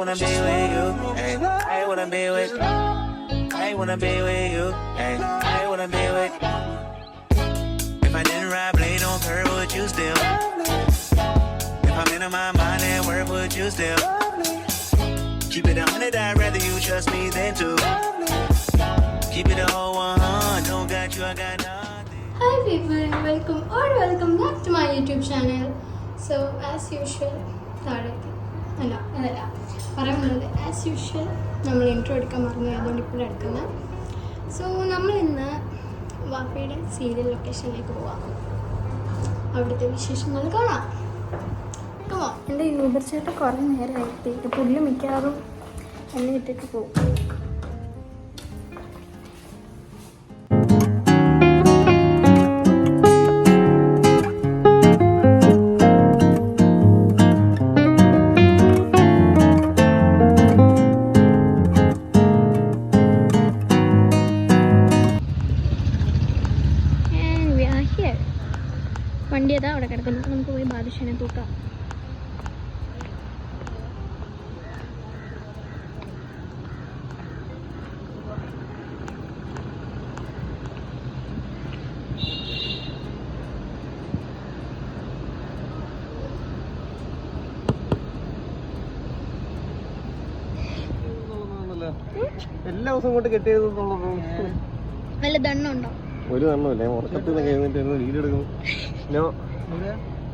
wanna be with you. Ay, I wanna be with. I wanna be with you. Ay, I wanna be with. If I didn't ride blade on curve, would you still? If I'm in my mind at work, would you still? Keep it 100, I'd rather you trust me than to. Keep it a whole 100, don't got you, I got nothing. Hi people, welcome back to my YouTube channel. So as usual, പറയുന്നത് as usual നമ്മൾ intro എടുക്കാൻ മറന്നു ആയതുകൊണ്ട് ഇപ്പോഴും എടുക്കുന്നത്. So നമ്മൾ ഇന്ന് വാപ്പയുടെ സീരിയൽ ലൊക്കേഷനിലേക്ക് പോവാം. അവിടുത്തെ വിശേഷങ്ങൾ കാണാം. കമോ എൻ്റെ യൂബർ ചേട്ടൻ കുറേ നേരമായി എത്തിയിട്ട് പുള്ളി മിക്കവാറും എന്നെ ഇട്ടിട്ട് പോകും. വണ്ടി അതാ അവിടെ കിടക്കുന്നു. നമുക്ക് പോയി ബാദുഷാനെ തൂക്കാം. എല്ലാ ദിവസവും കൊണ്ട് കെട്ടിയത് വല്ല ദണ്ണുണ്ടോ? ഒരു ദണ്ണമില്ല. ഉറക്കത്തിൽ നിന്ന് കഴിഞ്ഞിട്ട് വീഡിയോ എടുക്കുന്നു.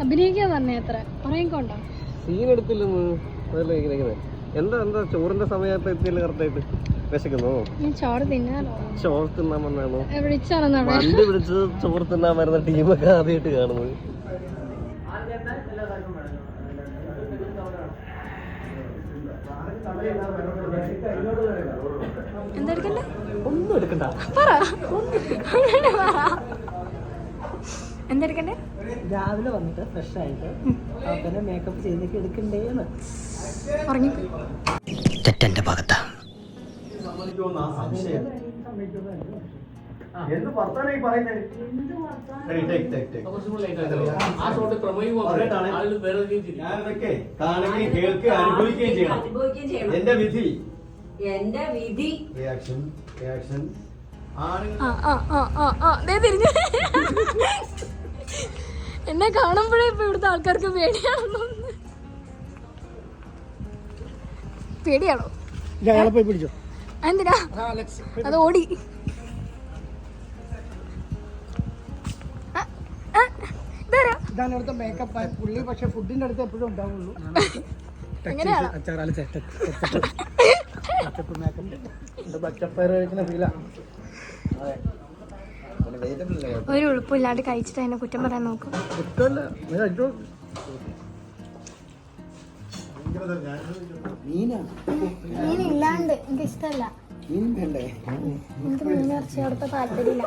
അഭിനയിക്കാൻ പറഞ്ഞ എത്ര ഉറങ്ങിക്കൊണ്ടോ? സീൻ എടുത്തില്ലെന്ന് എന്താ ചോറിന്റെ സമയത്ത് എത്തിയല്ലേ കറക്റ്റായിട്ട്? വിശക്കുന്നോ? ചോറ് തിന്നാനോ? ചോറ് തിന്നാൻ വന്നാണോ? വണ്ടി പിടിച്ച് ചോറ് തിന്നാൻ വരുന്ന ടീമൊക്കെ ആദ്യമായിട്ട് കാണുന്നത്. എന്തെടുക്കണ്ടേ? ഒന്നും എടുക്കണ്ട. എന്തെടുക്കണ്ടേ? രാവിലെ വന്നിട്ട് ഫ്രഷ് ആയിട്ട് പിന്നെ മേക്കപ്പ് ചെയ്തൊക്കെ എടുക്കണ്ടേന്ന് ഉറങ്ങിപ്പോയി. തെറ്റെന്റെ ഭാഗത്താ. എന്റെ വിധി എന്നെ കാണുമ്പോഴേ ഇപ്പൊ ഇവിടുത്തെ ആൾക്കാർക്ക് പേടിയാണോ? പേടിയാണോ? എന്തിനാ അത് ഓടി? ഇതാണ് മേക്കപ്പ് പുള്ളി. പക്ഷെ ഫുഡിന്റെ അടുത്ത് എപ്പോഴും ഉണ്ടാവുള്ളൂ. ഒരു ഉളുപ്പില്ലാണ്ട് കഴിച്ചിട്ട് അതിനെ കുറ്റം പറയാൻ നോക്കും. മീനില്ലാണ്ട് എനിക്ക് ഇഷ്ടമല്ല. എനിക്ക് മീൻ ഇറച്ചി അവിടുത്തെ താല്പര്യമില്ല.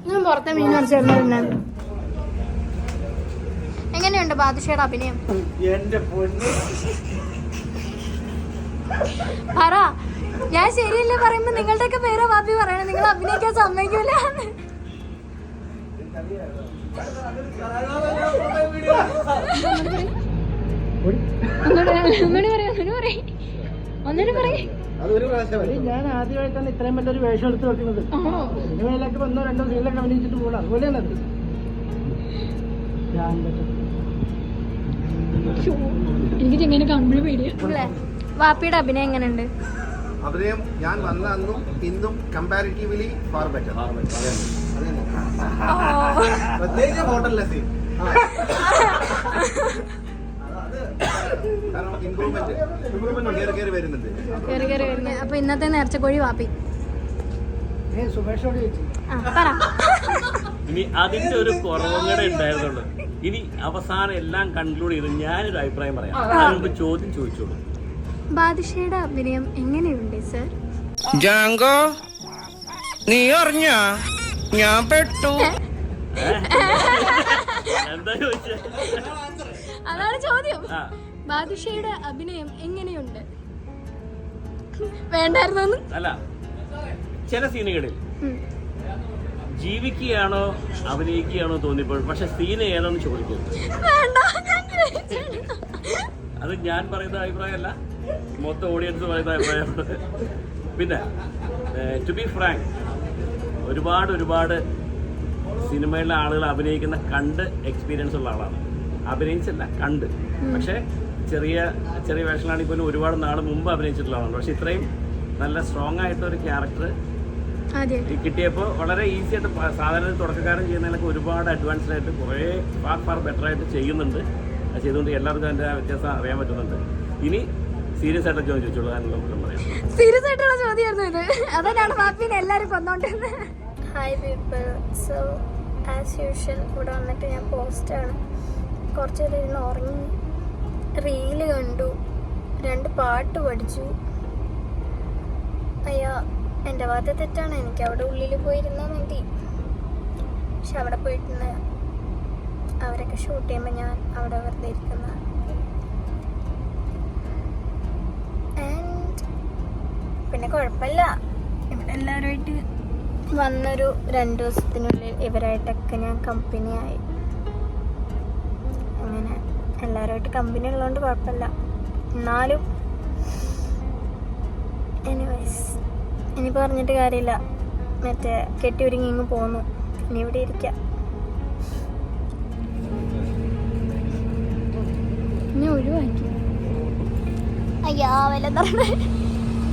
ഞാൻ പുറത്തെ മീൻ ഇറച്ചി പിന്നെ എങ്ങനെയുണ്ട് ബാദുഷയുടെ അഭിനയം? പറ. ഞാൻ ശരിയല്ലേ പറയുമ്പോ നിങ്ങളുടെയൊക്കെ പേരാ വാപ്പി പറയണേ. നിങ്ങൾ അഭിനയിക്കാൻ സമ്മതിക്കൂല. ഞാൻ ആദ്യമായിട്ടാണ് ഇത്രയും വലിയൊരു വേഷം എടുത്ത് വെക്കുന്നത്. സിനിമയിലൊക്കെ 1-2 സീനിലൊക്കെ അഭിനയിച്ചിട്ട് പോകണം. അതുപോലെയാണ് അത്. എനിക്ക് എങ്ങനെ കാണുമ്പോൾ പേടിയാ. വാപ്പിയുടെ അഭിനയം എങ്ങനെയുണ്ട്? അഭിനയം ഞാൻ വന്ന അന്നും ഇന്നും കമ്പാരിറ്റീവ്ലി ഫാർ ബെറ്റർ. പ്രത്യേകിച്ച് ഹോട്ടലിലെ സീൻ ഇമ്പ്രൂവ്മെന്റ് കയറി വരുന്നുണ്ട്. അപ്പൊ ഇന്നത്തെ നേർച്ചക്കോഴി വാപ്പി. സുമേഷോട് ചോദിച്ചു. ഇനി അതിന്റെ ഒരു കുറവും കൂടെ ഉണ്ടായിരുന്നുള്ളൂ. ഇനി അവസാനം എല്ലാം കൺക്ലൂഡ് ചെയ്ത് ഞാനൊരു അഭിപ്രായം പറയാം. അതിനൊരു ചോദ്യം ചോദിച്ചോളൂ. ബാദുഷയുടെ അഭിനയം എങ്ങനെയുണ്ട് സർ? ജാങ്കോ, നീ അറിഞ്ഞ ഞാൻ പെട്ടു. എന്താ ചോദിച്ചേ? അതാണ് ചോദ്യം. ബാദുഷയുടെ അഭിനയം എങ്ങനെയുണ്ട്? വേണ്ടായിരുന്നു. അല്ല, ചില സീനുകളിൽ ജീവിക്കുകയാണോ അഭിനയിക്കുകയാണോ തോന്നിയപ്പോൾ, പക്ഷെ സീൻ ഏതാണെന്ന് ചോദിക്കും. അത് ഞാൻ പറയുന്ന അഭിപ്രായമല്ല, മൊത്തം ഓഡിയൻസ് പറയുന്ന അഭിപ്രായമാണ്. പിന്നെ ടു ബി ഫ്രാങ്ക്, ഒരുപാട് സിനിമയിലെ ആളുകൾ അഭിനയിക്കുന്ന കണ്ട് എക്സ്പീരിയൻസ് ഉള്ള ആളാണ്. അഭിനയിച്ചല്ല, കണ്ട്. പക്ഷേ ചെറിയ വേഷങ്ങളാണെങ്കിൽ പോലും ഒരുപാട് നാൾ മുമ്പ് അഭിനയിച്ചിട്ടുള്ള ആളാണ്. പക്ഷെ ഇത്രയും നല്ല സ്ട്രോങ് ആയിട്ടൊരു ക്യാരക്ടർ കിട്ടിയപ്പോൾ വളരെ ഈസി ആയിട്ട്, സാധാരണ തുടക്കക്കാരൻ ചെയ്യുന്നതിനൊക്കെ ഒരുപാട് അഡ്വാൻസ്ഡ് ആയിട്ട് കുറേ ഫാർ ബെറ്റർ ആയിട്ട് ചെയ്യുന്നുണ്ട്. അത് ചെയ്തുകൊണ്ട് എല്ലാവർക്കും അതിൻ്റെ വ്യത്യാസം അറിയാൻ പറ്റുന്നുണ്ട്. ഇനി സീരിയസ് ആയിട്ട് ചോദിച്ചോളൂ, അതിനുള്ള ഉത്തരം പറയാം. സീരിയസ് ആയിട്ടുള്ള ചോദ്യമായിരുന്നു ഇത്. അതാണ് പാപ്പിനെ എല്ലാവരും കൊന്നോണ്ടിരുന്നത്. Hi people, so as usual ഇവിടെ വന്നിട്ട് ഞാൻ പോസ്റ്റാണ്. കുറച്ച് നേരം ഇരുന്ന് ഉറങ്ങി, റീല് കണ്ടു, 2 പാട്ട് പഠിച്ചു. അയ്യോ, എൻ്റെ ഭാഗത്തെ തെറ്റാണ്. എനിക്ക് അവിടെ ഉള്ളിൽ പോയിരുന്നാൽ മതി. പക്ഷെ അവിടെ പോയിരുന്ന് അവരൊക്കെ ഷൂട്ട് ചെയ്യുമ്പോൾ ഞാൻ അവിടെ വെറുതെ ഇരിക്കുന്ന. ആൻഡ് പിന്നെ കുഴപ്പമില്ല, ഇവിടെ എല്ലാവരുമായിട്ട് വന്നൊരു 2 ദിവസത്തിനുള്ളിൽ ഇവരായിട്ടൊക്കെ ഞാൻ കമ്പനിയായി. അങ്ങനെ എല്ലാവരുമായിട്ട് കമ്പനി ഉള്ളതുകൊണ്ട് കുഴപ്പമില്ല. എന്നാലും എനിവേസ്, ഇനി പറഞ്ഞിട്ട് കാര്യമില്ല. മറ്റേ കെട്ടി ഒരുങ്ങി ഇങ്ങ് പോന്നു. ഇനി ഇവിടെ ഇരിക്കാം. ഇനി ഒഴിവാക്കി. അയ്യാ, വില തരണേ.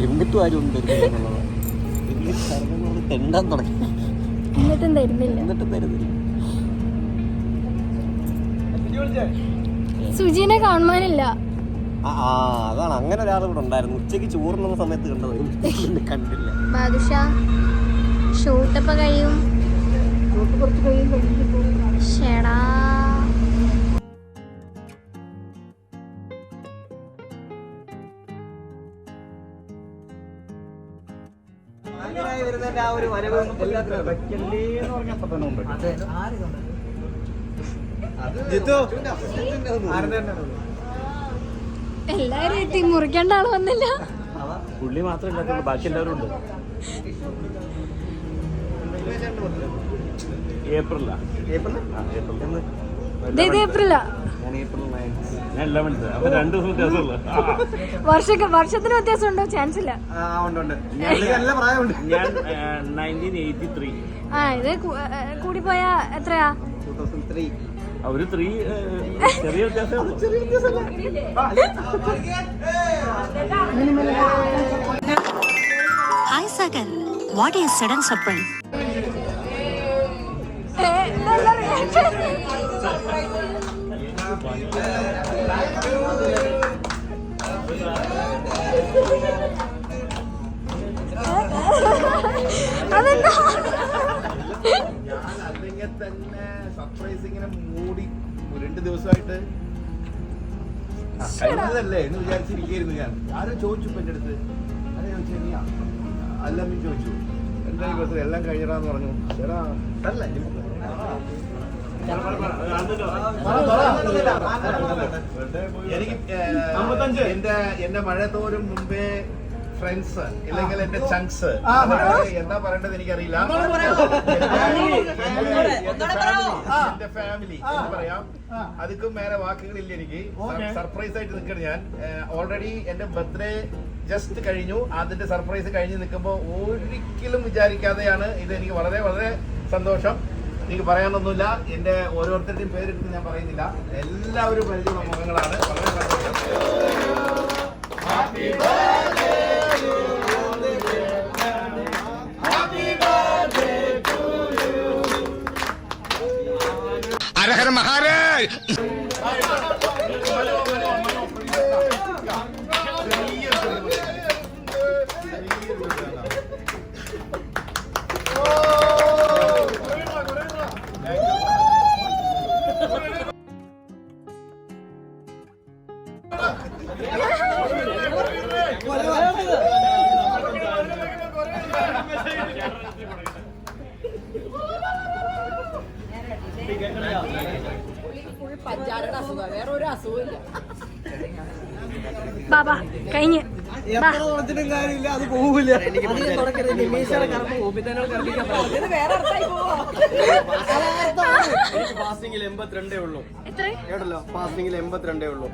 എന്നിട്ടും ആരും തെണ്ടാൻ തുടങ്ങി. എന്നിട്ടും തരുന്നില്ല. സുജീനെ കാണുവാനില്ല. അതാണ്, അങ്ങനെ ഒരാൾ കൂടെ ഉണ്ടായിരുന്നു. ഉച്ചയ്ക്ക് ചോറുന്ന സമയത്ത് കണ്ടത് കണ്ടില്ല. ബാദുഷ ഷൂട്ടപ്പ കഴിയും. ഷേടാ, എല്ലാരും എത്തി. മുറിക്കേണ്ട ആള് വന്നില്ല. പുള്ളി മാത്രമല്ല, ബാക്കി എല്ലാവരും ഉണ്ട്. ഏപ്രിലാ? ഏപ്രിലാ? ഞാൻ 11th. അപ്പൊ 2 ദിവസം വ്യത്യാസമുള്ളൂ. വർഷത്തിന് വ്യത്യാസം ഉണ്ടോ? ചാൻസ് ഇല്ല. ഞാൻ 1983. ഇത് കൂടിപ്പോയാ എത്രയാ? 2003. ഒരു 3 ചെറിയ വ്യത്യാസം. Hi Sagar, what is sudden surprise? അല്ലെങ്കിൽ തന്നെ സർപ്രൈസ് ഇങ്ങനെ മൂടി 2 ദിവസമായിട്ട് കഴിഞ്ഞതല്ലേ എന്ന് വിചാരിച്ചിരിക്കുന്നു. ഞാൻ ആരും ചോദിച്ചു ഇപ്പൊ എൻ്റെ അടുത്ത്. അതെ ചോദിച്ചു, നീ അല്ലമ്മ ചോദിച്ചു എന്താ ഈ ബസ് എല്ലാം കഴിഞ്ഞിടാന്ന് പറഞ്ഞു. ചേടാ അല്ല എനിക്ക് എന്റെ മഴ തോരും മുമ്പേ ഫ്രണ്ട്സ് ഇല്ലെങ്കിൽ എന്റെ ചങ്ക്സ് എന്താ പറയേണ്ടത് എനിക്കറിയില്ല. എന്റെ ഫാമിലി എന്ന് പറയാം. അതിക്കും മേലെ വാക്കുകളില്ല എനിക്ക്. സർപ്രൈസ് ആയിട്ട് നിൽക്കണം ഞാൻ. ഓൾറെഡി എന്റെ ബർത്ത്ഡേ ജസ്റ്റ് കഴിഞ്ഞു. അതിന്റെ സർപ്രൈസ് കഴിഞ്ഞ് നിൽക്കുമ്പോൾ ഒരിക്കലും വിചാരിക്കാതെയാണ് ഇത്. എനിക്ക് വളരെ വളരെ സന്തോഷം. എനിക്ക് പറയാനൊന്നുമില്ല. എന്റെ ഓരോരുത്തരുടെയും പേരെടുത്ത് ഞാൻ പറയുന്നില്ല. എല്ലാവരും പരിചയമുള്ള മുഖങ്ങളാണ്. വളരെ സന്തോഷം. Happy birthday Hara Maharaj. ബാബാ കഴിഞ്ഞ് എത്ര തുടച്ചിട്ടും കാര്യമില്ല, അത് പോവില്ല. ഫാസ്റ്റിംഗിൽ 82 ഉള്ളൂ കേട്ടല്ലോ, ഫാസ്റ്റിംഗിൽ 82 ഉള്ളൂ.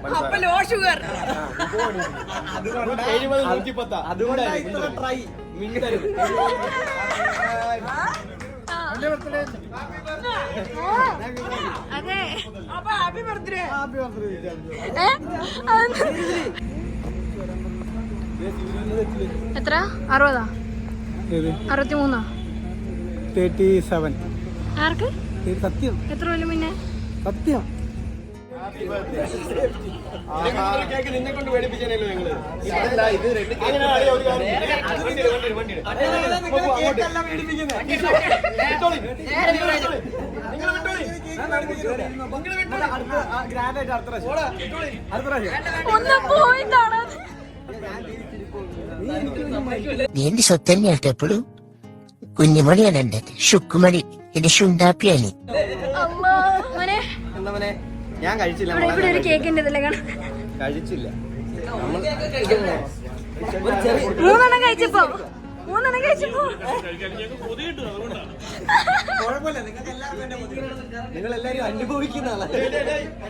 അതുകൊണ്ടാണ് ഇത്ര ട്രൈ മിണ്ടരുത്. അതെ ഹാപ്പി ബർത്ത്ഡേ. എത്ര 60 63 37. ആർക്ക് സത്യം, എത്ര കൊല്ലം മുന്നേ? സത്യം. നിന്നെ കൊണ്ട് പേടിപ്പിക്കാനല്ലോ ഞങ്ങള്. ഇതല്ല, ഇത് രണ്ട് എന്റെ സ്വത്തന്നെയാട്ടോ എപ്പോഴും. കുഞ്ഞുമണിയാണ് എന്റെ ഷുക്കുമണി, എന്റെ ഷുണ്ടാപ്പിയാണ്. എന്താ മോനെ, ഞാൻ കഴിച്ചില്ല. ഇവിടെ ഒരു കേക്കിന്റെ ഇതിലെ കാണാം. കഴിച്ചില്ല. 3 കഴിച്ചപ്പോ നിങ്ങൾ എല്ലാരും അനുഭവിക്കുന്ന ആളാണ്.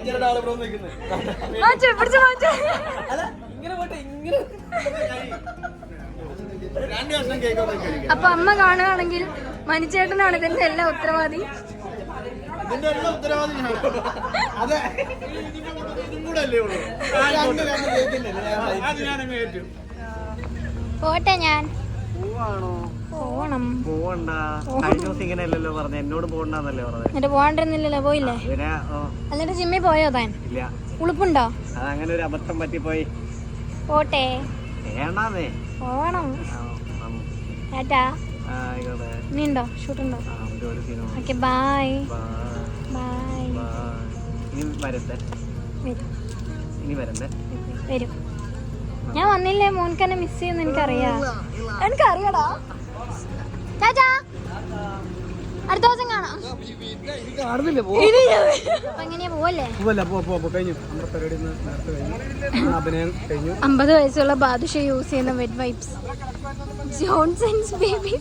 5 ആള് ഇവിടെ നിൽക്കുന്നത്. അപ്പൊ അമ്മ കാണുകയാണെങ്കിൽ മനുചേട്ടനാണ് ഇതിന്റെ എല്ലാ ഉത്തരവാദി. ഇതിന്റെ എല്ലാം ഉത്തരവാദി അതെ, ഇതും കൂടെ അല്ലേ ഉള്ളൂ. അത് ഞാനങ്ങ് ഏറ്റു. പോട്ടെ, ഞാൻ പോവാണോ? പോണം. പോവണ്ട. കഴിഞ്ഞ ദിവസം ഇങ്ങനെ അല്ലല്ലോ പറഞ്ഞ, എന്നോട് പോകണ്ടെന്നല്ലേ പറഞ്ഞത്. എന്നിട്ട് പോകണ്ടിരുന്നില്ലല്ലോ, പോയില്ലേ? പിന്നെ എന്നിട്ട് ജിമ്മിൽ പോയോ താൻ? ഇല്ല, ഉളുപ്പുണ്ടോ? അതങ്ങനെ ഒരു അബദ്ധം പറ്റിപ്പോയി. പോട്ടെ, വേണ്ടാന്നേ. പോണം. ഏട്ടാ, ആയിക്കോട്ടെ. നീ ഉണ്ടോ? ഷൂട്ടുണ്ടോ? ഒരു സിനിമ. Okay, by. ബൈ. ഇനി വരട്ടെ. ഇനി വരണ്ടേ? വരും. ഞാൻ വന്നില്ലേ, മോൻക്ക് എന്നെ മിസ് ചെയ്യുന്ന എനിക്കറിയാം. എനിക്കറിയടാ. ചാച്ചാ, അടുത്ത ദിവസം കാണാം. അപ്പൊ എങ്ങനെയാ പോവല്ലേ? കഴിഞ്ഞു അഭിനയം കഴിഞ്ഞു. 50 വയസ്സുള്ള ബാദുഷ യൂസ് ചെയ്യുന്ന വെറ്റ് വൈപ്സ്, ജോൺസൺസ് ബേബി.